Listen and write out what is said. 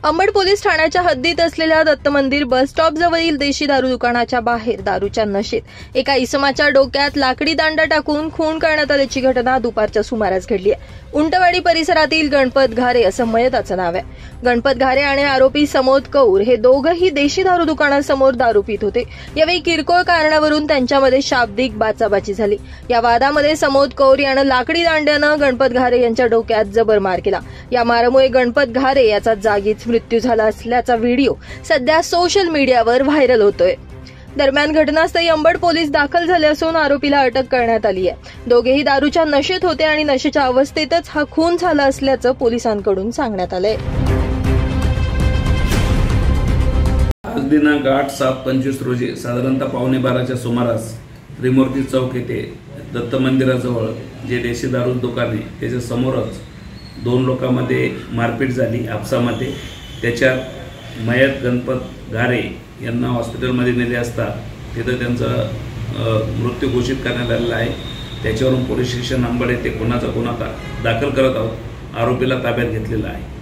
Ambad police ठाण्याच्या हद्दीत असलेल्या दत्त मंदिर बस स्टॉप जवळील देशी दारू दुकानाच्या बाहेर दारूच्या नशेत एका इसमाच्या डोक्यात लाकडी दांडा टाकून खून करण्यात आल्याची घटना दुपारच्या सुमारास घडली आहे। उंटवाडी परिसरातील गणपत घारे असं मयताचं नाव आहे। गणपत घारे आणि आरोपी समोद कौर हे दोघंही देशी दारू दुकानासमोर दारू पित होते। यावेळी किरकोळ कारणावरून त्यांच्यामध्ये शाब्दिक बाचाबाची झाली। या वादामध्ये समोद कौर यानं लाकडी दांड्यानं गणपत घारे यांच्या डोक्यात जबर मार केला। या मारामुळे गणपत घारे याचा जागीच मृत्यू झाला असल्याचा व्हिडिओ सध्या सोशल मीडियावर व्हायरल होतोय। दरम्यान घटनास्थळी अंबड पोलीस दाखल झाले असून आरोपीला अटक करण्यात आली आहे। दोघेही दारूच्या नशेत होते आणि नशेच्या अवस्थेतच हा खून झाला असल्याचं पोलिसांकडून सांगण्यात आलंय। आज दिनांक 8/7/25 रोजी साधारणतः 11:15च्या सुमारास त्रिमूर्ती चौक येथे दत्त मंदिराजवळ जे देशी दारू दुकान आहे त्याच्या समोरच दोन लोकांमध्ये मारपीट झाली आपसामध्ये। त्याच्यात मयत गणपत घारे यांना हॉस्पिटलमध्ये नेले असता तिथं त्यांचा मृत्यू घोषित करण्यात आलेला आहे। त्याच्यावरून पोलीस स्टेशन अंबड येथे गुन्हा दाखल करत आहोत। आरोपीला ताब्यात घेतलेला आहे।